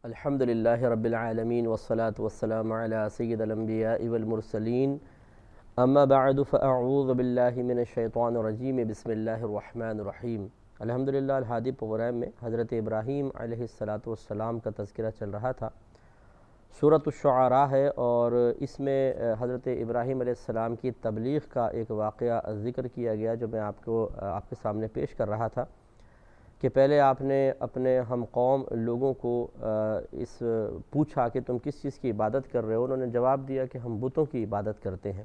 الحمدللہ رب العالمین والصلاة والسلام علی سید الانبیاء والمرسلین اما بعد فاعوذ باللہ من الشیطان الرجیم بسم اللہ الرحمن الرحیم۔ الحمدللہ الہادی پروگرام میں حضرت ابراہیم علیہ السلام کا تذکرہ چل رہا تھا۔ سورۃ الشعراء ہے اور اس میں حضرت ابراہیم علیہ السلام کی تبلیغ کا ایک واقعہ ذکر کیا گیا جو میں آپ کے سامنے پیش کر رہا تھا کہ پہلے آپ نے اپنے ہم قوم لوگوں کو پوچھا کہ تم کس چیز کی عبادت کر رہے ہو، انہوں نے جواب دیا کہ ہم بتوں کی عبادت کرتے ہیں۔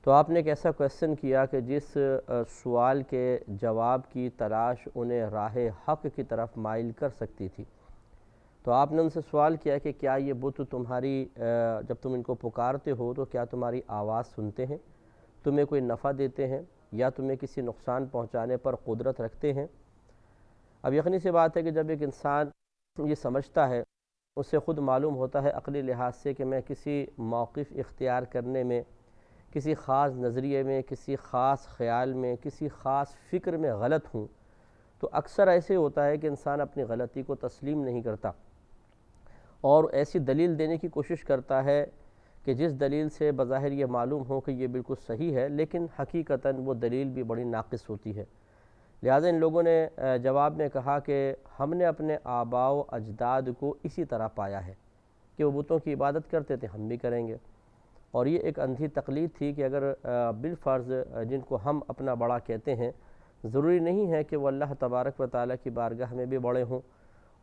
تو آپ نے ایک ایسا کویسچن کیا کہ جس سوال کے جواب کی تلاش انہیں راہ حق کی طرف مائل کر سکتی تھی۔ تو آپ نے ان سے سوال کیا کہ کیا یہ بت تمہاری جب تم ان کو پکارتے ہو تو کیا تمہاری آواز سنتے ہیں، تمہیں کوئی نفع دیتے ہیں یا تمہیں کسی نقصان پہنچانے پر قدرت رکھتے ہیں؟ اب یقینی سی بات ہے کہ جب ایک انسان یہ سمجھتا ہے، اسے خود معلوم ہوتا ہے عقلی لحاظ سے کہ میں کسی موقف اختیار کرنے میں، کسی خاص نظریے میں، کسی خاص خیال میں، کسی خاص فکر میں غلط ہوں، تو اکثر ایسے ہوتا ہے کہ انسان اپنی غلطی کو تسلیم نہیں کرتا اور ایسی دلیل دینے کی کوشش کرتا ہے کہ جس دلیل سے بظاہر یہ معلوم ہو کہ یہ بالکل صحیح ہے، لیکن حقیقتاً وہ دلیل بھی بڑی ناقص ہوتی ہے۔ لہٰذا ان لوگوں نے جواب میں کہا کہ ہم نے اپنے آباء و اجداد کو اسی طرح پایا ہے کہ وہ بتوں کی عبادت کرتے تھے، ہم بھی کریں گے۔ اور یہ ایک اندھی تقلید تھی کہ اگر بالفرض جن کو ہم اپنا بڑا کہتے ہیں، ضروری نہیں ہے کہ وہ اللہ تبارک و تعالیٰ کی بارگاہ میں بھی بڑے ہوں،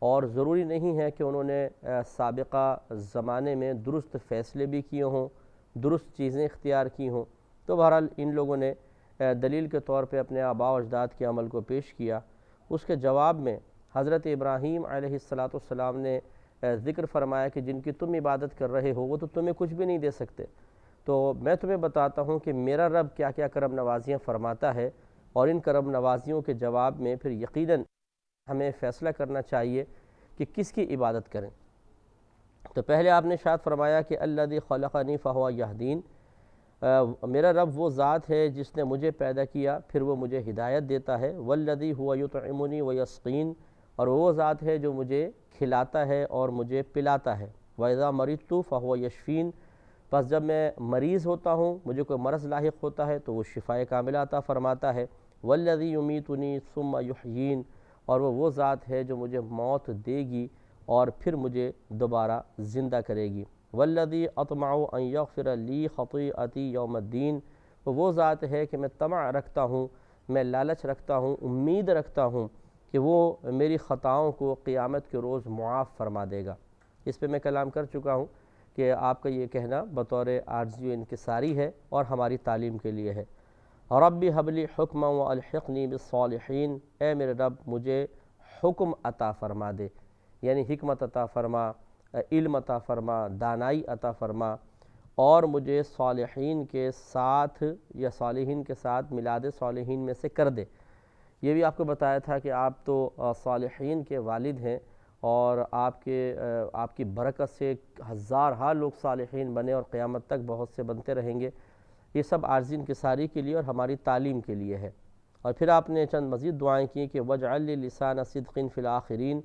اور ضروری نہیں ہے کہ انہوں نے سابقہ زمانے میں درست فیصلے بھی کیے ہوں، درست چیزیں اختیار کی ہوں۔ تو بہرحال ان لوگوں نے دلیل کے طور پہ اپنے آباء و اجداد کے عمل کو پیش کیا۔ اس کے جواب میں حضرت ابراہیم علیہ السلام نے ذکر فرمایا کہ جن کی تم عبادت کر رہے ہو وہ تو تمہیں کچھ بھی نہیں دے سکتے، تو میں تمہیں بتاتا ہوں کہ میرا رب کیا کیا کرم نوازیاں فرماتا ہے، اور ان کرم نوازیوں کے جواب میں پھر یقیناً ہمیں فیصلہ کرنا چاہیے کہ کس کی عبادت کریں۔ تو پہلے آپ نے ارشاد فرمایا کہ الذی خلقنی فہو یہدین، میرا رب وہ ذات ہے جس نے مجھے پیدا کیا پھر وہ مجھے ہدایت دیتا ہے۔ والذی ہوا یطعمنی ویسقین، اور وہ ذات ہے جو مجھے کھلاتا ہے اور مجھے پلاتا ہے۔ واذا مرضت فہو یشفین، پس جب میں مریض ہوتا ہوں، مجھے کوئی مرض لاحق ہوتا ہے تو وہ شفائے کاملہ عطا فرماتا ہے۔ والذی یمیتنی ثم یحیین، اور وہ ذات ہے جو مجھے موت دے گی اور پھر مجھے دوبارہ زندہ کرے گی۔ والذی اطمع ان یغفر لی خطیئتی یوم الدین، وہ ذات ہے کہ میں طمع رکھتا ہوں، میں لالچ رکھتا ہوں، امید رکھتا ہوں کہ وہ میری خطاؤں کو قیامت کے روز معاف فرما دے گا۔ اس پہ میں کلام کر چکا ہوں کہ آپ کا یہ کہنا بطور عاجزی و انکساری ہے اور ہماری تعلیم کے لیے ہے۔ رب ہب لی حکما والحقنی بالصالحین، اے میرے رب مجھے حکم عطا فرما دے، یعنی حکمت عطا فرما، علم عطا فرما، دانائی عطا فرما، اور مجھے صالحین کے ساتھ یا صالحین کے ساتھ میلاد صالحین میں سے کر دے۔ یہ بھی آپ کو بتایا تھا کہ آپ تو صالحین کے والد ہیں اور آپ کی برکت سے ہزارہا لوگ صالحین بنے اور قیامت تک بہت سے بنتے رہیں گے۔ یہ سب عاجزی انکساری کے لیے اور ہماری تعلیم کے لیے ہے۔ اور پھر آپ نے چند مزید دعائیں کی کہ وَاجْعَل لِي لِسَانَ صِدْقٍ فِي الْآخِرِينَ،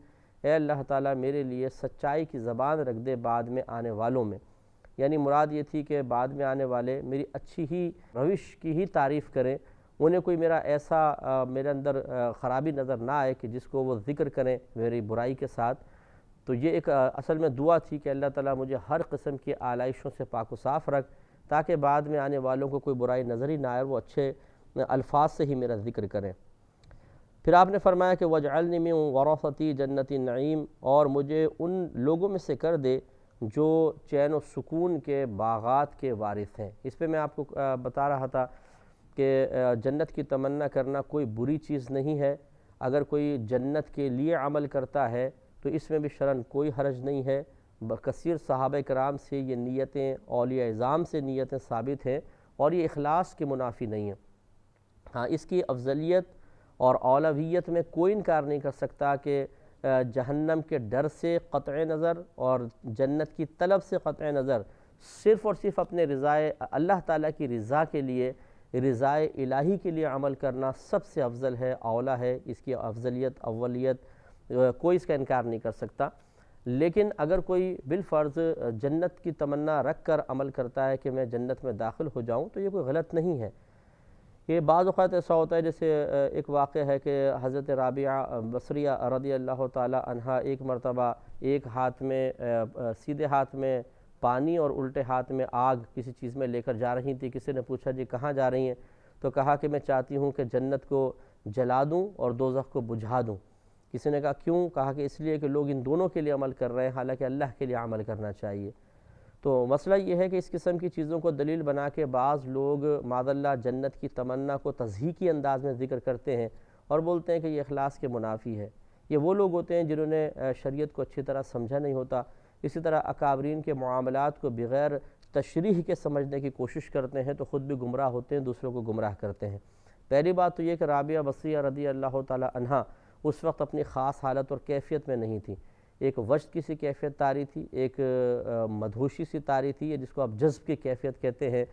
اے اللہ تعالیٰ میرے لیے سچائی کی زبان رکھ دے بعد میں آنے والوں میں، یعنی مراد یہ تھی کہ بعد میں آنے والے میری اچھی ہی روش کی ہی تعریف کریں، انہیں کوئی میرا ایسا میرے اندر خرابی نظر نہ آئے کہ جس کو وہ ذکر کریں میری برائی کے ساتھ۔ تو یہ ایک اصل میں دعا تھی کہ اللہ تعالیٰ مجھے ہر قسم کی آلائشوں سے پاک و صاف رکھ تاکہ بعد میں آنے والوں کو کوئی برائی نظر ہی نہ آئے، وہ اچھے الفاظ سے ہی میرا ذکر کریں۔ پھر آپ نے فرمایا کہ وَاجْعَلْنِي مِن وَرَثَةِ جَنَّةِ النَّعِيمِ، اور مجھے ان لوگوں میں سے کر دے جو چین و سکون کے باغات کے وارث ہیں۔ اس پہ میں آپ کو بتا رہا تھا کہ جنت کی تمنا کرنا کوئی بری چیز نہیں ہے، اگر کوئی جنت کے لیے عمل کرتا ہے تو اس میں بھی شرعاً کوئی حرج نہیں ہے۔ کثیر صحابہ کرام سے یہ نیتیں، اولیاء اعظام سے نیتیں ثابت ہیں اور یہ اخلاص کے منافی نہیں ہیں۔ ہاں، اس کی افضلیت اور اولویت میں کوئی انکار نہیں کر سکتا کہ جہنم کے ڈر سے قطع نظر اور جنت کی طلب سے قطع نظر صرف اور صرف اپنے اللہ تعالیٰ کی رضا کے لیے، رضائے الہی کے لیے عمل کرنا سب سے افضل ہے، اولا ہے۔ اس کی افضلیت، اولیت کوئی اس کا انکار نہیں کر سکتا۔ لیکن اگر کوئی بالفرض جنت کی تمنا رکھ کر عمل کرتا ہے کہ میں جنت میں داخل ہو جاؤں تو یہ کوئی غلط نہیں ہے۔ یہ بعض اوقات ایسا ہوتا ہے، جیسے ایک واقعہ ہے کہ حضرت رابعہ بصریہ رضی اللہ تعالی عنہا ایک مرتبہ ایک ہاتھ میں سیدھے ہاتھ میں پانی اور الٹے ہاتھ میں آگ کسی چیز میں لے کر جا رہی تھی۔ کسی نے پوچھا جی کہاں جا رہی ہیں؟ تو کہا کہ میں چاہتی ہوں کہ جنت کو جلا دوں اور دوزخ کو بجھا دوں۔ کسی نے کہا کیوں؟ کہا کہ اس لیے کہ لوگ ان دونوں کے لیے عمل کر رہے ہیں، حالانکہ اللہ کے لیے عمل کرنا چاہیے۔ تو مسئلہ یہ ہے کہ اس قسم کی چیزوں کو دلیل بنا کے بعض لوگ معاذ اللہ جنت کی تمنا کو تضحیکی انداز میں ذکر کرتے ہیں اور بولتے ہیں کہ یہ اخلاص کے منافی ہے۔ یہ وہ لوگ ہوتے ہیں جنہوں نے شریعت کو اچھی طرح سمجھا نہیں ہوتا۔ اسی طرح اکابرین کے معاملات کو بغیر تشریح کے سمجھنے کی کوشش کرتے ہیں تو خود بھی گمراہ ہوتے ہیں، دوسروں کو گمراہ کرتے ہیں۔ پہلی بات تو یہ کہ رابعہ بصریہ رضی اللہ تعالی عنہا اس وقت اپنی خاص حالت اور کیفیت میں نہیں تھی۔ ایک وجد کی سی کیفیت طاری تھی، ایک مدہوشی سی طاری تھی، جس کو آپ جذب کی کیفیت کہتے ہیں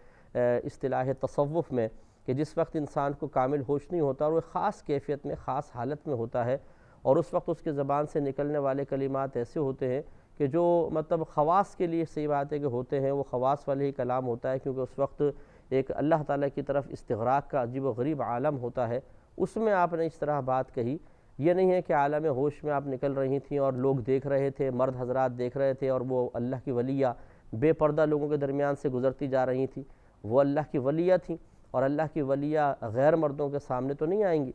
اصطلاح تصوف میں، کہ جس وقت انسان کو کامل ہوش نہیں ہوتا اور وہ خاص کیفیت میں خاص حالت میں ہوتا ہے، اور اس وقت اس کے زبان سے نکلنے والے کلمات ایسے ہوتے ہیں کہ جو مطلب خواص کے لیے صحیح بات ہے کہ ہوتے ہیں، وہ خواص والے ہی کلام ہوتا ہے، کیونکہ اس وقت ایک اللہ تعالیٰ کی طرف استغراق کا عجیب و غریب عالم ہوتا ہے۔ اس میں آپ نے اس طرح بات کہی، یہ نہیں ہے کہ عالم ہوش میں آپ نکل رہی تھیں اور لوگ دیکھ رہے تھے، مرد حضرات دیکھ رہے تھے اور وہ اللہ کی ولیہ بے پردہ لوگوں کے درمیان سے گزرتی جا رہی تھیں، وہ اللہ کی ولیہ تھیں، اور اللہ کی ولیہ غیر مردوں کے سامنے تو نہیں آئیں گی۔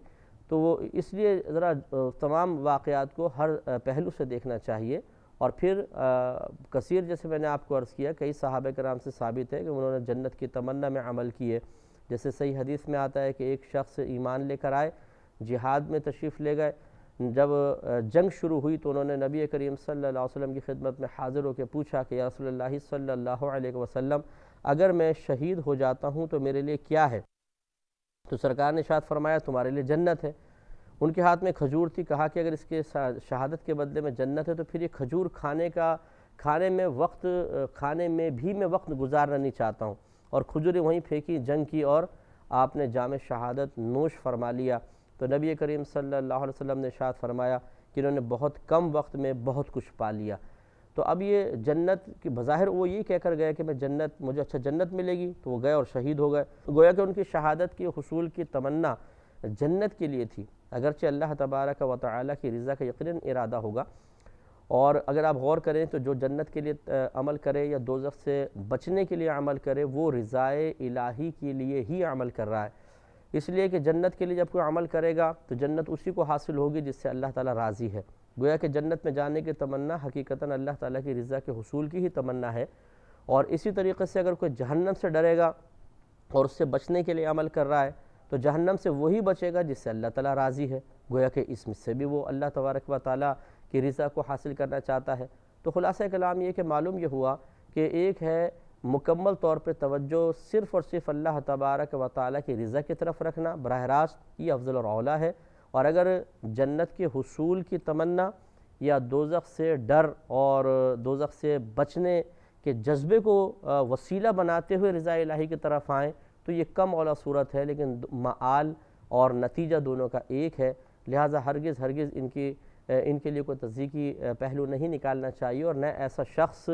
تو وہ اس لیے ذرا تمام واقعات کو ہر پہلو سے دیکھنا چاہیے۔ اور پھر کثیر، جیسے میں نے آپ کو عرض کیا، کئی صحابہ کرام سے ثابت ہے کہ انہوں نے جنت کی تمنا میں عمل کیے۔ جیسے صحیح حدیث میں آتا ہے کہ ایک شخص ایمان لے کر آئے، جہاد میں تشریف لے گئے، جب جنگ شروع ہوئی تو انہوں نے نبی کریم صلی اللہ علیہ وسلم کی خدمت میں حاضر ہو کے پوچھا کہ یا رسول اللہ صلی اللہ علیہ وسلم، اگر میں شہید ہو جاتا ہوں تو میرے لیے کیا ہے؟ تو سرکار نے ارشاد فرمایا تمہارے لیے جنت ہے۔ ان کے ہاتھ میں کھجور تھی، کہا کہ اگر اس کے شہادت کے بدلے میں جنت ہے تو پھر یہ کھجور کھانے میں بھی میں وقت گزارنا نہیں چاہتا ہوں، اور کھجوریں وہیں پھینکی، جنگ کی، اور آپ نے جام شہادت نوش فرما لیا۔ تو نبی کریم صلی اللہ علیہ وسلم نے ارشاد فرمایا کہ انہوں نے بہت کم وقت میں بہت کچھ پا لیا۔ تو اب یہ جنت کی بظاہر وہ یہ کہہ کر گئے کہ میں مجھے اچھا جنت ملے گی، تو وہ گئے اور شہید ہو گئے۔ گویا کہ ان کی شہادت کی حصول کی تمنا جنت کے لیے تھی، اگرچہ اللہ تبارک و تعالی کی رضا کا یقیناً ارادہ ہوگا۔ اور اگر آپ غور کریں تو جو جنت کے لیے عمل کرے یا دوزخ سے بچنے کے لیے عمل کرے، وہ رضائے الہی کے لیے ہی عمل کر رہا ہے۔ اس لیے کہ جنت کے لیے جب کوئی عمل کرے گا تو جنت اسی کو حاصل ہوگی جس سے اللہ تعالیٰ راضی ہے۔ گویا کہ جنت میں جانے کی تمنا حقیقتاً اللہ تعالیٰ کی رضا کے حصول کی ہی تمنا ہے۔ اور اسی طریقے سے اگر کوئی جہنم سے ڈرے گا اور اس سے بچنے کے لیے عمل کر رہا ہے تو جہنم سے وہی بچے گا جس سے اللہ تعالیٰ راضی ہے۔ گویا کہ اس میں سے بھی وہ اللہ تبارک و تعالیٰ کی رضا کو حاصل کرنا چاہتا ہے۔ تو خلاصہ کلام یہ کہ معلوم یہ ہوا کہ ایک ہے مکمل طور پہ توجہ صرف اور صرف اللہ تبارک و تعالیٰ کی رضا کی طرف رکھنا براہ راست، یہ افضل اور اولیٰ ہے۔ اور اگر جنت کے حصول کی تمنا یا دوزخ سے ڈر اور دوزخ سے بچنے کے جذبے کو وسیلہ بناتے ہوئے رضا الہی کی طرف آئیں تو یہ کم اولیٰ صورت ہے، لیکن معال اور نتیجہ دونوں کا ایک ہے۔ لہٰذا ہرگز ان کے لیے کوئی تضحیکی پہلو نہیں نکالنا چاہیے، اور نہ ایسا شخص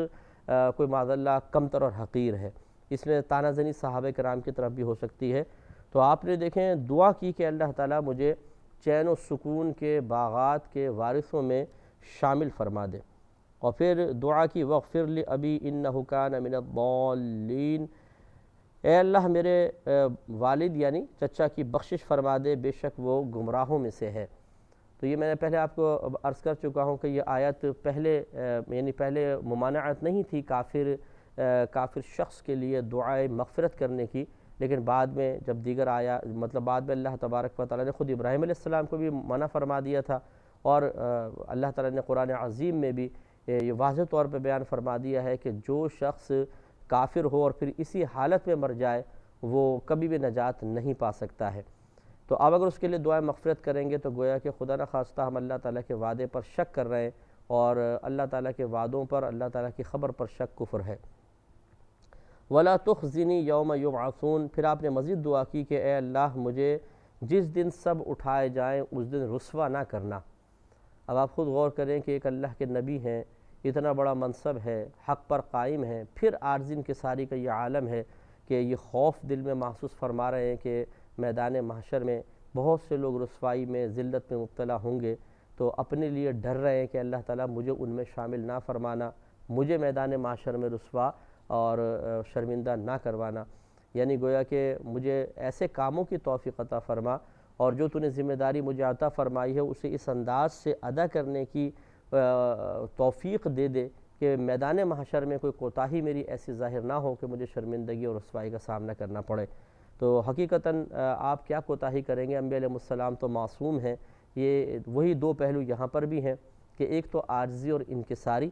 کوئی معاذ اللہ کمتر اور حقیر ہے۔ اس میں تانہ زنی صحابہ کرام کی طرف بھی ہو سکتی ہے۔ تو آپ نے دیکھیں دعا کی کہ اللہ تعالیٰ مجھے چین و سکون کے باغات کے وارثوں میں شامل فرما دے، اور پھر دعا کی وغفر لی ابی انہ کان من الضالین، اے اللہ میرے والد یعنی چچا کی بخشش فرما دے، بے شک وہ گمراہوں میں سے ہے۔ تو یہ میں نے پہلے آپ کو عرض کر چکا ہوں کہ یہ آیت پہلے ممانعت نہیں تھی کافر شخص کے لیے دعائے مغفرت کرنے کی، لیکن بعد میں جب دیگر آیا بعد میں اللہ تبارک و تعالیٰ نے خود ابراہیم علیہ السلام کو بھی منع فرما دیا تھا، اور اللہ تعالیٰ نے قرآن عظیم میں بھی یہ واضح طور پہ بیان فرما دیا ہے کہ جو شخص کافر ہو اور پھر اسی حالت میں مر جائے وہ کبھی بھی نجات نہیں پا سکتا ہے۔ تو اب اگر اس کے لیے دعائیں مغفرت کریں گے تو گویا کہ خدا نخواستہ ہم اللہ تعالیٰ کے وعدے پر شک کر رہے ہیں، اور اللہ تعالیٰ کے وعدوں پر، اللہ تعالیٰ کی خبر پر شک کفر ہے۔ وَلَا تُخْزِنِي يَوْمَ يُبْعَثُونَ، پھر آپ نے مزید دعا کی کہ اے اللہ مجھے جس دن سب اٹھائے جائیں اس دن رسوا نہ کرنا۔ اب آپ خود غور کریں کہ ایک اللہ کے نبی ہیں، اتنا بڑا منصب ہے، حق پر قائم ہے، پھر عاجز انکساری کا یہ عالم ہے کہ یہ خوف دل میں محسوس فرما رہے ہیں کہ میدان محشر میں بہت سے لوگ رسوائی میں، ذلت میں مبتلا ہوں گے، تو اپنے لیے ڈر رہے ہیں کہ اللہ تعالیٰ مجھے ان میں شامل نہ فرمانا، مجھے میدان محشر میں رسوا اور شرمندہ نہ کروانا، یعنی گویا کہ مجھے ایسے کاموں کی توفیق عطا فرما اور جو تو نے ذمہ داری مجھے عطا فرمائی ہے اسے اس انداز سے ادا کرنے کی توفیق دے دے کہ میدان محشر میں کوئی کوتاہی میری ایسی ظاہر نہ ہو کہ مجھے شرمندگی اور رسوائی کا سامنا کرنا پڑے۔ تو حقیقتاً آپ کیا کوتاہی کریں گے، انبیاء علیہ السلام تو معصوم ہیں۔ یہ وہی دو پہلو یہاں پر بھی ہیں کہ ایک تو عاجزی اور انکساری،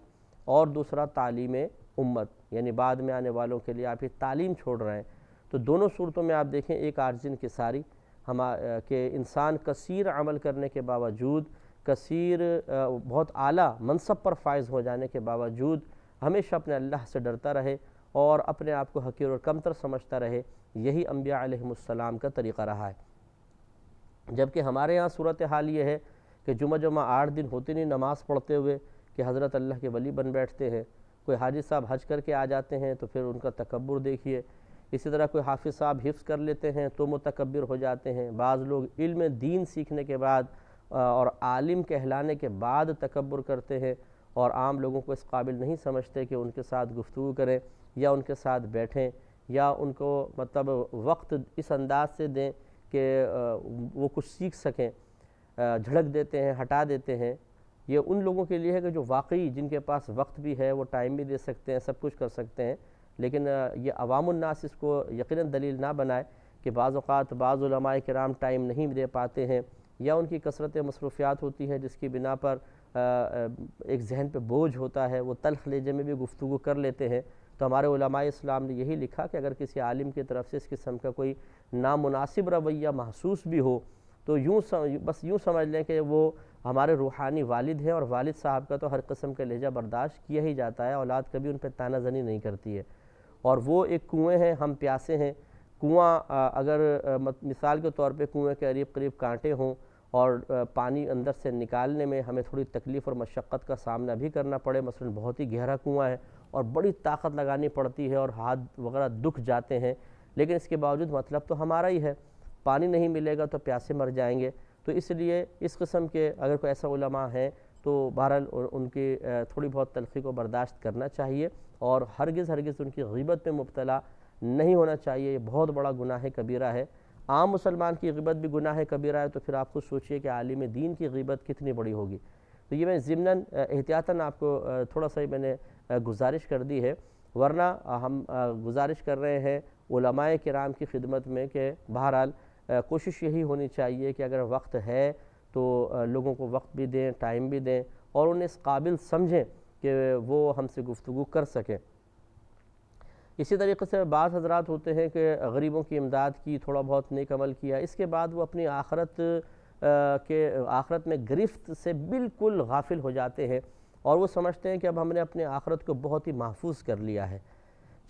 اور دوسرا تعلیم امت، یعنی بعد میں آنے والوں کے لیے آپ یہ تعلیم چھوڑ رہے ہیں۔ تو دونوں صورتوں میں آپ دیکھیں، ایک عاجزی انکساری کہ انسان کثیر عمل کرنے کے باوجود، کثیر بہت اعلیٰ منصب پر فائز ہو جانے کے باوجود ہمیشہ اپنے اللہ سے ڈرتا رہے اور اپنے آپ کو حقیر اور کمتر سمجھتا رہے، یہی انبیاء علیہ السلام کا طریقہ رہا ہے۔ جبکہ ہمارے ہاں صورتحال یہ ہے کہ جمعہ 8 دن ہوتے نہیں نماز پڑھتے ہوئے کہ حضرت اللہ کے ولی بن بیٹھتے ہیں۔ کوئی حاجی صاحب حج کر کے آ جاتے ہیں تو پھر ان کا تکبر دیکھیے، اسی طرح کوئی حافظ صاحب حفظ کر لیتے ہیں تو متکبر ہو جاتے ہیں، بعض لوگ علم دین سیکھنے کے بعد اور عالم کہلانے کے بعد تکبر کرتے ہیں اور عام لوگوں کو اس قابل نہیں سمجھتے کہ ان کے ساتھ گفتگو کریں یا ان کے ساتھ بیٹھیں یا ان کو مطلب وقت اس انداز سے دیں کہ وہ کچھ سیکھ سکیں، جھڑک دیتے ہیں، ہٹا دیتے ہیں۔ یہ ان لوگوں کے لیے ہے کہ جو واقعی جن کے پاس وقت بھی ہے، وہ ٹائم بھی دے سکتے ہیں، سب کچھ کر سکتے ہیں، لیکن یہ عوام الناس اس کو یقیناً دلیل نہ بنائے کہ بعض اوقات بعض علماء کرام ٹائم نہیں دے پاتے ہیں یا ان کی کثرت مصروفیات ہوتی ہے جس کی بنا پر ایک ذہن پہ بوجھ ہوتا ہے، وہ تلخ لہجے میں بھی گفتگو کر لیتے ہیں۔ تو ہمارے علماء اسلام نے یہی لکھا کہ اگر کسی عالم کی طرف سے اس قسم کا کوئی نامناسب رویہ محسوس بھی ہو تو بس یوں سمجھ لیں کہ وہ ہمارے روحانی والد ہیں، اور والد صاحب کا تو ہر قسم کا لہجہ برداشت کیا ہی جاتا ہے، اولاد کبھی ان پہ طعنہ زنی نہیں کرتی ہے۔ اور وہ ایک کنویں ہیں، ہم پیاسے ہیں۔ کنواں اگر مثال کے طور پہ کنویں کے قریب قریب کانٹے ہوں اور پانی اندر سے نکالنے میں ہمیں تھوڑی تکلیف اور مشقت کا سامنا بھی کرنا پڑے، مثلا بہت ہی گہرا کنواں ہے اور بڑی طاقت لگانی پڑتی ہے اور ہاتھ وغیرہ دکھ جاتے ہیں، لیکن اس کے باوجود مطلب تو ہمارا ہی ہے، پانی نہیں ملے گا تو پیاسے مر جائیں گے۔ تو اس لیے اس قسم کے اگر کوئی ایسا علماء ہیں تو بہرحال ان کی تھوڑی بہت تلخی کو برداشت کرنا چاہیے اور ہرگز ان کی غیبت میں مبتلا نہیں ہونا چاہیے۔ یہ بہت بڑا گناہ کبیرہ ہے۔ عام مسلمان کی غیبت بھی گناہ کبیرہ ہے تو پھر آپ خود سوچئے کہ عالم دین کی غیبت کتنی بڑی ہوگی۔ تو یہ میں ضمناً احتیاطاً آپ کو تھوڑا سا میں نے گزارش کر دی ہے، ورنہ ہم گزارش کر رہے ہیں علماء کرام کی خدمت میں کہ بہرحال کوشش یہی ہونی چاہیے کہ اگر وقت ہے تو لوگوں کو وقت بھی دیں، ٹائم بھی دیں اور انہیں اس قابل سمجھیں کہ وہ ہم سے گفتگو کر سکیں۔ اسی طریقے سے بعض حضرات ہوتے ہیں کہ غریبوں کی امداد کی، تھوڑا بہت نیک عمل کیا، اس کے بعد وہ اپنی آخرت میں گرفت سے بالکل غافل ہو جاتے ہیں اور وہ سمجھتے ہیں کہ اب ہم نے اپنے آخرت کو بہت ہی محفوظ کر لیا ہے۔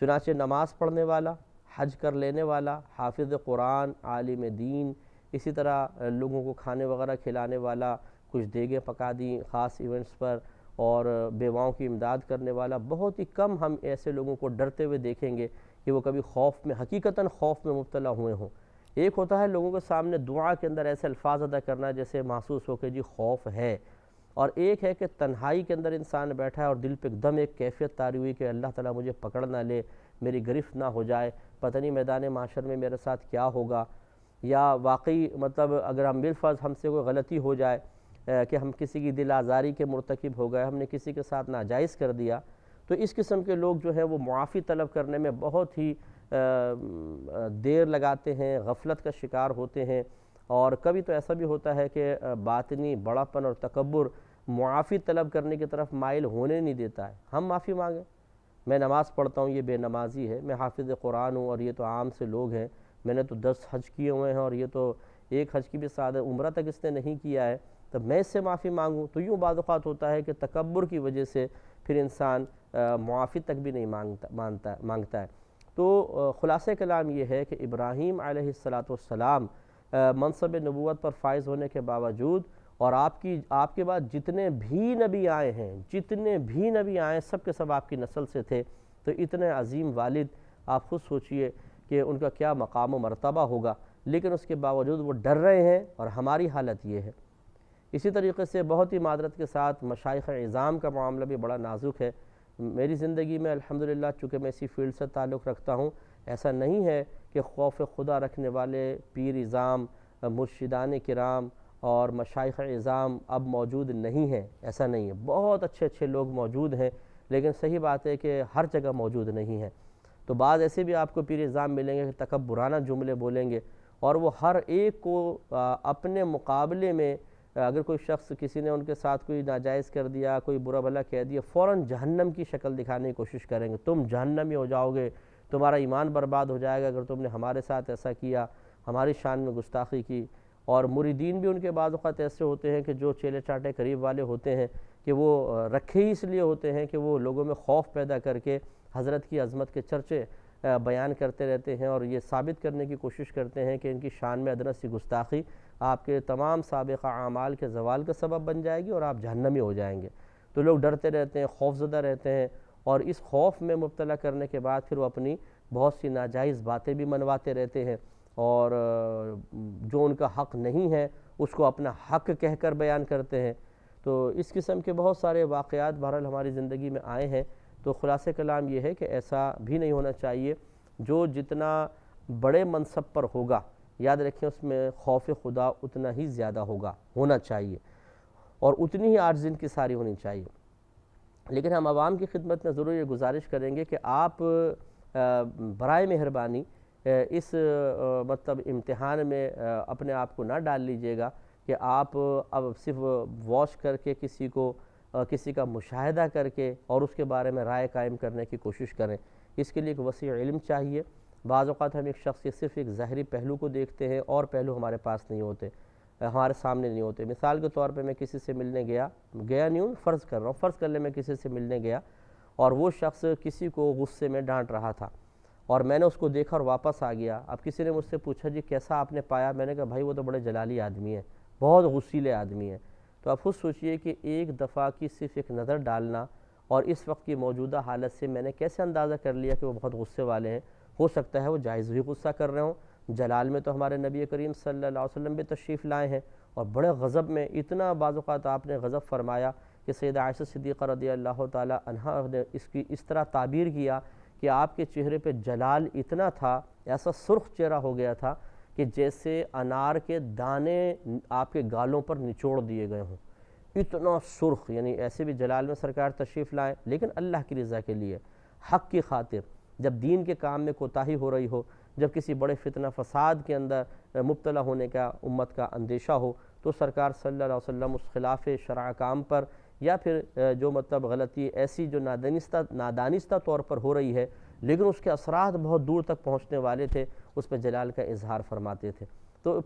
چنانچہ نماز پڑھنے والا، حج کر لینے والا، حافظ قرآن، عالم دین، اسی طرح لوگوں کو کھانے وغیرہ کھلانے والا، کچھ دیگیں پکا دیں خاص ایونٹس پر، اور بیواؤں کی امداد کرنے والا، بہت ہی کم ہم ایسے لوگوں کو ڈرتے ہوئے دیکھیں گے کہ وہ کبھی حقیقتاً خوف میں مبتلا ہوئے ہوں۔ ایک ہوتا ہے لوگوں کے سامنے دعا کے اندر ایسے الفاظ ادا کرنا جیسے محسوس ہو کہ جی خوف ہے، اور ایک ہے کہ تنہائی کے اندر انسان بیٹھا ہے اور دل پہ ایک دم ایک کیفیت طاری ہوئی کہ اللہ تعالیٰ مجھے پکڑ نہ لے، میری گرفت نہ ہو جائے، پتہ نہیں میدان محشر میں میرے ساتھ کیا ہوگا، یا واقعی مطلب اگر ہم بالفرض ہم سے کوئی غلطی ہو جائے کہ ہم کسی کی دل آزاری کے مرتکب ہو گئے، ہم نے کسی کے ساتھ ناجائز کر دیا، تو اس قسم کے لوگ جو ہیں وہ معافی طلب کرنے میں بہت ہی دیر لگاتے ہیں، غفلت کا شکار ہوتے ہیں، اور کبھی تو ایسا بھی ہوتا ہے کہ باطنی بڑاپن اور تکبر معافی طلب کرنے کی طرف مائل ہونے نہیں دیتا ہے۔ ہم معافی مانگیں، میں نماز پڑھتا ہوں، یہ بے نمازی ہے، میں حافظ قرآن ہوں اور یہ تو عام سے لوگ ہیں، میں نے تو 10 حج کیے ہوئے ہیں اور یہ تو ایک حج کی بھی سعادت عمرہ تک اس نے نہیں کیا ہے، تب میں اس سے معافی مانگوں؟ تو یوں بعض اوقات ہوتا ہے کہ تکبر کی وجہ سے پھر انسان معافی تک بھی نہیں مانگتا ہے۔ تو خلاصہ کلام یہ ہے کہ ابراہیم علیہ السلام منصب نبوت پر فائز ہونے کے باوجود اور آپ کے بعد جتنے بھی نبی آئے ہیں سب کے سب آپ کی نسل سے تھے، تو اتنے عظیم والد آپ خود سوچئے کہ ان کا کیا مقام و مرتبہ ہوگا، لیکن اس کے باوجود وہ ڈر رہے ہیں، اور ہماری حالت یہ ہے۔ اسی طریقے سے بہت ہی معذرت کے ساتھ مشائخ عظام کا معاملہ بھی بڑا نازک ہے۔ میری زندگی میں الحمدللہ چونکہ میں اسی فیلڈ سے تعلق رکھتا ہوں، ایسا نہیں ہے کہ خوف خدا رکھنے والے پیر اعظام، مرشدان کرام اور مشائخ عظام اب موجود نہیں ہیں، ایسا نہیں ہے، بہت اچھے لوگ موجود ہیں، لیکن صحیح بات ہے کہ ہر جگہ موجود نہیں ہیں۔ تو بعض ایسے بھی آپ کو پیر اعظام ملیں گے کہ تکبرانہ جملے بولیں گے، اور وہ ہر ایک کو اپنے مقابلے میں اگر کوئی شخص کسی نے ان کے ساتھ کوئی ناجائز کر دیا، کوئی برا بھلا کہہ دیا، فوراً جہنم کی شکل دکھانے کی کوشش کریں گے، تم جہنمی ہو جاؤ گے، تمہارا ایمان برباد ہو جائے گا اگر تم نے ہمارے ساتھ ایسا کیا، ہماری شان میں گستاخی کی۔ اور مریدین بھی ان کے بعض اوقات ایسے ہوتے ہیں کہ جو چیلے چاٹے قریب والے ہوتے ہیں کہ وہ رکھے ہی اس لیے ہوتے ہیں کہ وہ لوگوں میں خوف پیدا کر کے حضرت کی عظمت کے چرچے بیان کرتے رہتے ہیں، اور یہ ثابت کرنے کی کوشش کرتے ہیں کہ ان کی شان میں ادنیٰ سی گستاخی آپ کے تمام سابقہ اعمال کے زوال کا سبب بن جائے گی اور آپ جہنمی ہو جائیں گے۔ تو لوگ ڈرتے رہتے ہیں، خوف زدہ رہتے ہیں، اور اس خوف میں مبتلا کرنے کے بعد پھر وہ اپنی بہت سی ناجائز باتیں بھی منواتے رہتے ہیں، اور جو ان کا حق نہیں ہے اس کو اپنا حق کہہ کر بیان کرتے ہیں۔ تو اس قسم کے بہت سارے واقعات بہرحال ہماری زندگی میں آئے ہیں۔ تو خلاصہ کلام یہ ہے کہ ایسا بھی نہیں ہونا چاہیے۔ جو جتنا بڑے منصب پر ہوگا، یاد رکھیں اس میں خوف خدا اتنا ہی زیادہ ہونا چاہیے، اور اتنی ہی عاجز انکساری ہونی چاہیے۔ لیکن ہم عوام کی خدمت میں ضرور یہ گزارش کریں گے کہ آپ برائے مہربانی اس مطلب امتحان میں اپنے آپ کو نہ ڈال لیجئے گا کہ آپ اب صرف واچ کر کے کسی کا مشاہدہ کر کے اور اس کے بارے میں رائے قائم کرنے کی کوشش کریں۔ اس کے لیے ایک وسیع علم چاہیے۔ بعض اوقات ہم ایک شخص کے صرف ایک ظاہری پہلو کو دیکھتے ہیں اور پہلو ہمارے پاس نہیں ہوتے، ہمارے سامنے نہیں ہوتے۔ مثال کے طور پہ میں کسی سے ملنے گیا نہیں ہوں، فرض کر رہا ہوں، فرض کر لیں میں کسی سے ملنے گیا اور وہ شخص کسی کو غصے میں ڈانٹ رہا تھا، اور میں نے اس کو دیکھا اور واپس آ گیا۔ اب کسی نے مجھ سے پوچھا جی کیسا آپ نے پایا؟ میں نے کہا بھائی وہ تو بڑے جلالی آدمی ہیں، بہت غصیلے آدمی ہیں۔ تو آپ خود سوچئے کہ ایک دفعہ کی صرف ایک نظر ڈالنا اور اس وقت کی موجودہ حالت سے میں نے کیسے اندازہ کر لیا کہ وہ بہت غصے والے ہیں؟ ہو سکتا ہے وہ جائز بھی غصہ کر رہے ہوں۔ جلال میں تو ہمارے نبی کریم صلی اللہ علیہ وسلم بھی تشریف لائے ہیں، اور بڑے غضب میں، اتنا بعض اوقات آپ نے غضب فرمایا کہ سیدہ عائشہ صدیقہ رضی اللہ تعالی عنہا نے اس طرح تعبیر کیا کہ آپ کے چہرے پہ جلال اتنا تھا، ایسا سرخ چہرہ ہو گیا تھا کہ جیسے انار کے دانے آپ کے گالوں پر نچوڑ دیے گئے ہوں، اتنا سرخ۔ یعنی ایسے بھی جلال میں سرکار تشریف لائیں، لیکن اللہ کی رضا کے لیے، حق کی خاطر، جب دین کے کام میں کوتاہی ہو رہی ہو، جب کسی بڑے فتنہ فساد کے اندر مبتلا ہونے کا امت کا اندیشہ ہو، تو سرکار صلی اللہ علیہ وسلم اس خلاف شرع کام پر یا پھر جو مطلب غلطی ایسی جو نادانستہ طور پر ہو رہی ہے لیکن اس کے اثرات بہت دور تک پہنچنے والے تھے، اس پہ جلال کا اظہار فرماتے تھے۔ تو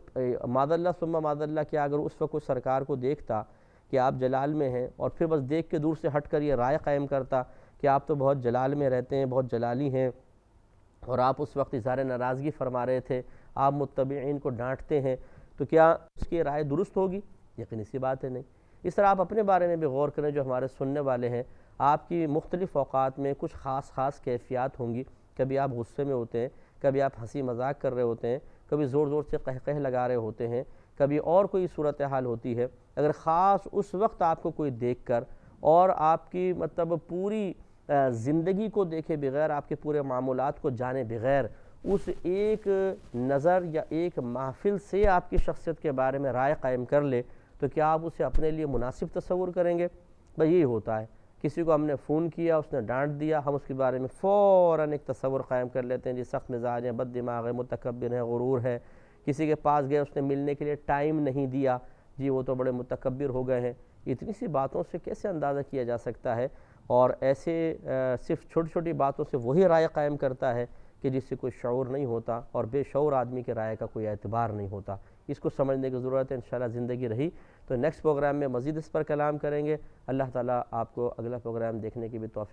معاذ اللہ ثم معاذ اللہ کیا اگر اس وقت کوئی سرکار کو دیکھتا کہ آپ جلال میں ہیں اور پھر بس دیکھ کے دور سے ہٹ کر یہ رائے قائم کرتا کہ آپ تو بہت جلال میں رہتے ہیں، بہت جلالی ہیں، اور آپ اس وقت اظہار ناراضگی فرما رہے تھے، آپ متبعین کو ڈانٹتے ہیں، تو کیا اس کی رائے درست ہوگی؟ یقینی سی بات ہے نہیں۔ اس طرح آپ اپنے بارے میں بھی غور کریں، جو ہمارے سننے والے ہیں، آپ کی مختلف اوقات میں کچھ خاص کیفیات ہوں گی، کبھی آپ غصے میں ہوتے ہیں، کبھی آپ ہنسی مذاق کر رہے ہوتے ہیں، کبھی زور سے قہقہ لگا رہے ہوتے ہیں، کبھی اور کوئی صورتحال ہوتی ہے۔ اگر خاص اس وقت آپ کو کوئی دیکھ کر اور آپ کی مطلب پوری زندگی کو دیکھے بغیر، آپ کے پورے معمولات کو جانے بغیر، اس ایک نظر یا ایک محفل سے آپ کی شخصیت کے بارے میں رائے قائم کر لے، تو کیا آپ اسے اپنے لیے مناسب تصور کریں گے؟ بس یہی ہوتا ہے، کسی کو ہم نے فون کیا، اس نے ڈانٹ دیا، ہم اس کے بارے میں فوراً ایک تصور قائم کر لیتے ہیں، جی سخت مزاج ہے، بد دماغ ہے، متکبر ہے، غرور ہے۔ کسی کے پاس گئے، اس نے ملنے کے لیے ٹائم نہیں دیا، جی وہ تو بڑے متکبر ہو گئے ہیں۔ اتنی سی باتوں سے کیسے اندازہ کیا جا سکتا ہے؟ اور ایسے صرف چھوٹی باتوں سے وہی رائے قائم کرتا ہے کہ جس سے کوئی شعور نہیں ہوتا، اور بے شعور آدمی کے رائے کا کوئی اعتبار نہیں ہوتا۔ اس کو سمجھنے کی ضرورت ہے۔ انشاءاللہ زندگی رہی تو نیکسٹ پروگرام میں مزید اس پر کلام کریں گے۔ اللہ تعالیٰ آپ کو اگلا پروگرام دیکھنے کی بھی توفیق